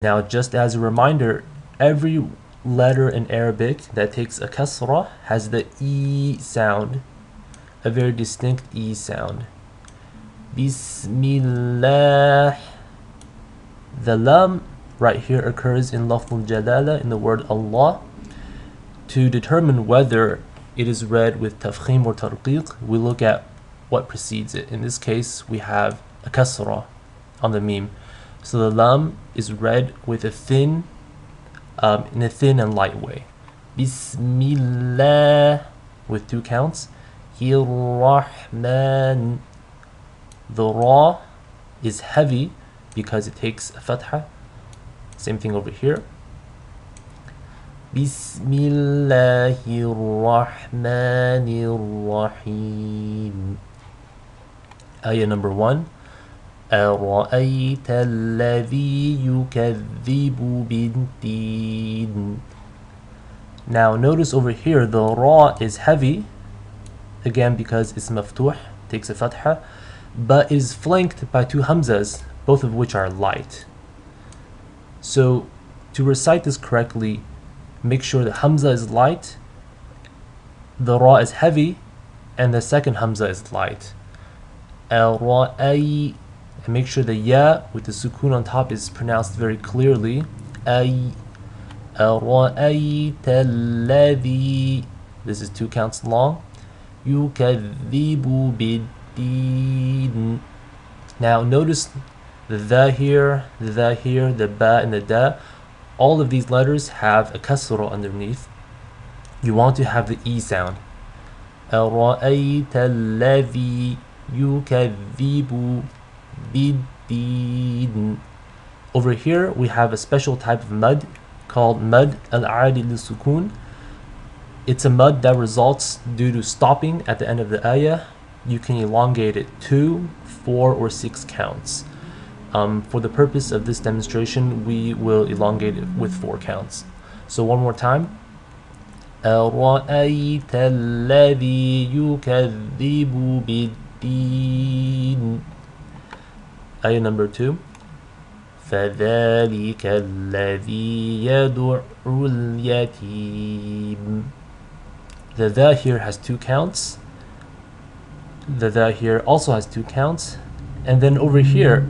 Now, just as a reminder, every letter in Arabic that takes a kasra has the E sound, a very distinct E sound. Bismillah. The lam right here occurs in lafzul jalala, in the word Allah. To determine whether it is read with tafkhim or tarqiq, we look at what precedes it. In this case, we have a kasra on the meme. So the lam is read with a thin, in a thin and light way. Bismillah, with 2 counts. Rahman. The ra is heavy because it takes a fatha. Same thing over here. Bismillahir Rahmanir Rahim. Ayah number 1. أَرَأَيْتَ الَّذِي يُكَذِّبُ بِالدِّينِ. Now notice over here the ra is heavy, again because it's maftuh, takes a fatha, but is flanked by 2 hamzas, both of which are light. So to recite this correctly, make sure the hamza is light, the ra is heavy, and the second hamza is light. Al-ra'ay, and make sure the ya with the sukoon on top is pronounced very clearly. Ay. Al-ra'ayta alladhi, this is 2 counts long. Yukadhibu bid-din. Now notice the here, the ba and the da. All of these letters have a kasra underneath. You want to have the E sound. أَرَأَيْتَ الَّذِي يُكَذِّبُ بِالدِّينِ. Over here we have a special type of mud called mud al-'adi lis-sukun. It's a mud that results due to stopping at the end of the ayah. You can elongate it 2, 4, or 6 counts. For the purpose of this demonstration, we will elongate it with 4 counts. So one more time. أَرَأَيْتَ الَّذِي يُكَذِّبُ بِالدِّينِ. Ayah number 2. فَذَلِكَ الَّذِي يَدُعُّ الْيَتِيمَ. The "the" here has 2 counts. The "the" here also has 2 counts. And then over here,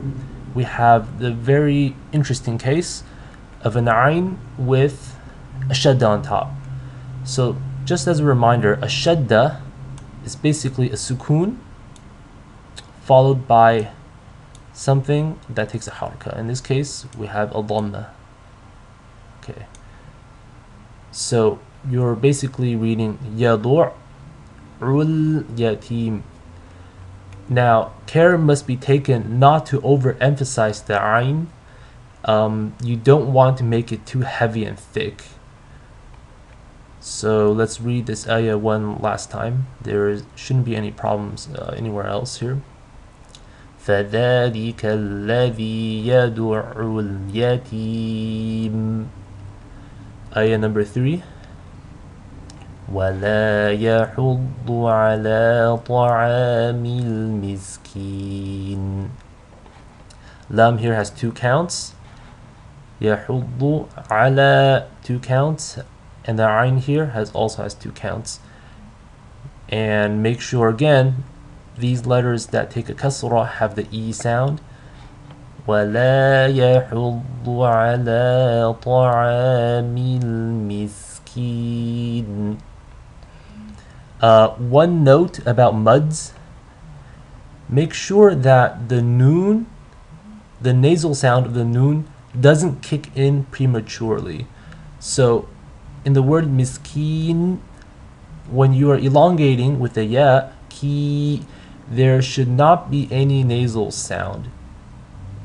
we have the very interesting case of an ayn with a shadda on top. So just as a reminder, a shadda is basically a sukoon followed by something that takes a haraka. In this case, we have a dhamma. Okay. So you're basically reading yadu'ul yatim. Now, care must be taken not to overemphasize the ayn. You don't want to make it too heavy and thick. So let's read this ayah one last time. There shouldn't be any problems anywhere else here. فَذَلِكَ الَّذِي يَدُعُّ الْيَتِيمَ. Ayah number 3. وَلَا يَحُضُّ عَلَى طَعَامِ الْمِسْكِينِ. Lam here has 2 counts. يَحُضُّ عَلَى 2 counts. And the ayn here also has 2 counts. And make sure again, these letters that take a kasra have the E sound. وَلَا يَحُضُّ عَلَى طَعَامِ الْمِسْكِينِ. One note about muds: make sure that the noon, the nasal sound of the noon, doesn't kick in prematurely. So in the word miskeen, when you are elongating with the ya, ki, there should not be any nasal sound.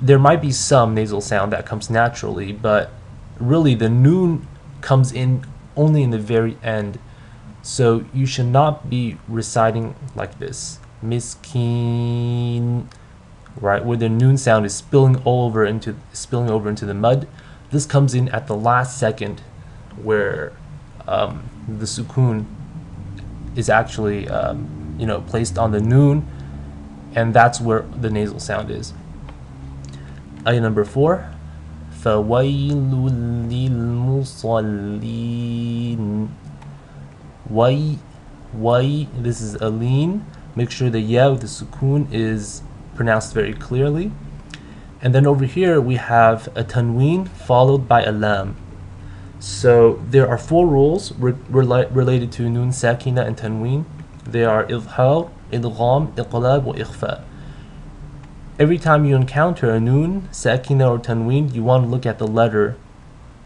There might be some nasal sound that comes naturally, but really the noon comes in only in the very end. So you should not be reciting like this, miskeen, right, where the noon sound is spilling over into the mud. This comes in at the last second, where the sukoon is actually placed on the noon, and that's where the nasal sound is. Ayah number 4. فَوَيْلٌ لِلْمُصَلِّينَ. Way, this is a lean. Make sure the ya with the sukoon is pronounced very clearly. And then over here we have a tanween followed by a lam. So there are 4 rules related to nun sakina and tanween. They are idhar, idgham, iqlab, wa ikhfa. Every time you encounter a nun, sakina, or tanween, you want to look at the letter,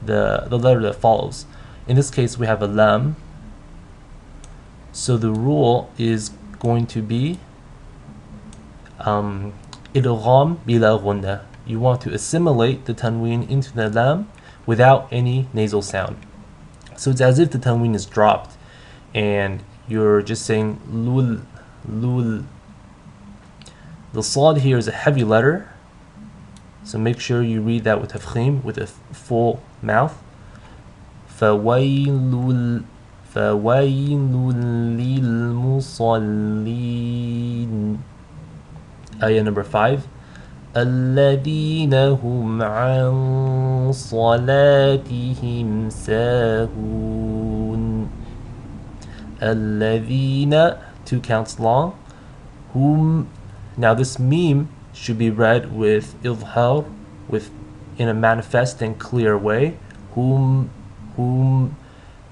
the letter that follows. In this case, we have a lam. So the rule is going to be idgham bila ghunna. You want to assimilate the tanween into the lam without any nasal sound. So it's as if the tanween is dropped and you're just saying lul, lul. The sad here is a heavy letter, so make sure you read that with tafkhim, with a full mouth. فَوَيْلٌ لِلْمُصَلِّينَ. Ayah number 5. الَّذِينَ هُمْ عَنْ صَلَاتِهِمْ سَاهُونَ. الَّذِينَ, 2 counts long. Whom. Now this meme should be read with idhar, in a manifest and clear way. Whom.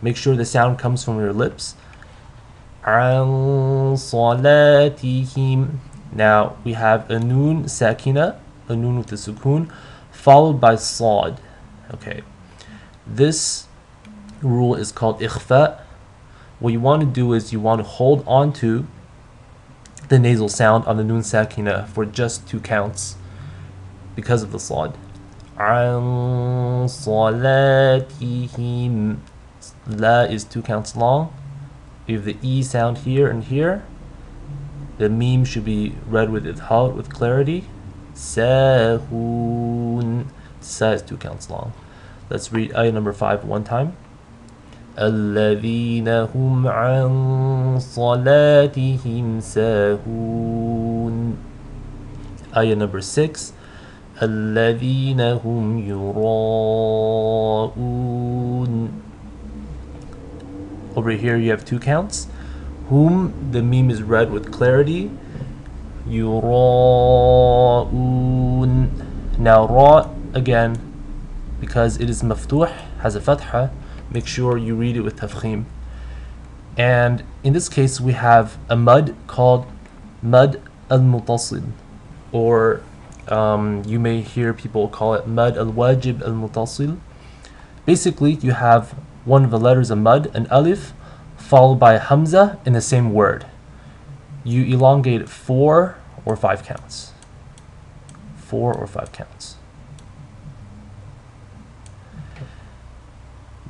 Make sure the sound comes from your lips. عَنْ صَلَاتِهِمْ. Now we have a nun sakina, a nun with the sukoon, followed by sad. Okay, this rule is called ikhfa. What you want to do is you want to hold on to the nasal sound on the nun sakina for just 2 counts because of the sad. عَنْ صَلَاتِهِمْ. La is 2 counts long. You have the E sound here and here. The meme should be read with idhar, with clarity. Sahun. Sa is 2 counts long. Let's read ayah number 5 one time. الَّذِينَ هُمْ عَنْ صَلَاتِهِمْ سَاهُونَ. Ayah number 6. الَّذِينَ هُمْ يُرَاءُونَ. Over here you have 2 counts. Whom, the meme is read with clarity. يُرَاءُونَ. Now ra, again, because it is maftuh, has a fatha, make sure you read it with tafkhim. And in this case we have a mud called mud al-mutasil, or you may hear people call it mud al-wajib al-mutasil. Basically you have one of the letters of mud, an alif, followed by a hamza in the same word. You elongate it 4 or 5 counts. 4 or 5 counts.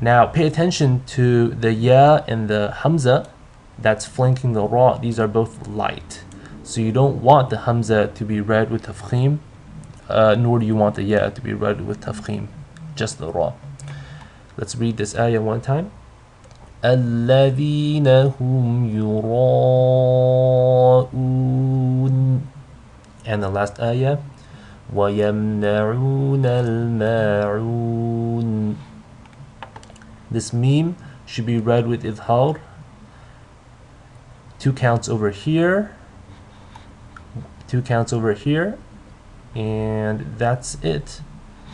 Now pay attention to the ya and the hamza that's flanking the ra. These are both light. So you don't want the hamza to be read with tafkhim, nor do you want the ya to be read with tafkhim, just the ra. Let's read this ayah one time. الَّذِينَ هُمْ يُرَاءُونَ. And the last ayah. وَيَمْنَعُونَ الْمَاعُونَ. This meme should be read with idhar. 2 counts over here. 2 counts over here. And that's it.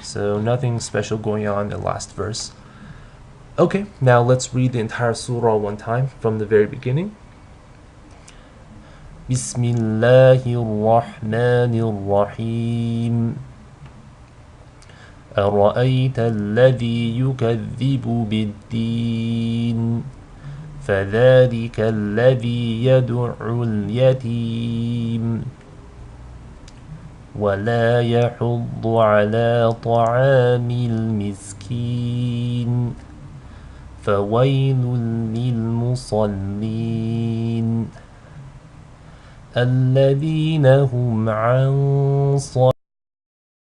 So nothing special going on in the last verse. Okay, now let's read the entire surah one time from the very beginning. Bismillahir Rahmanir Rahim. أرأيت الذي يكذب بالدين فذلك الذي يدع اليتيم ولا يحض على طعام المسكين فويل للمصلين الذين هم عن صلاتهم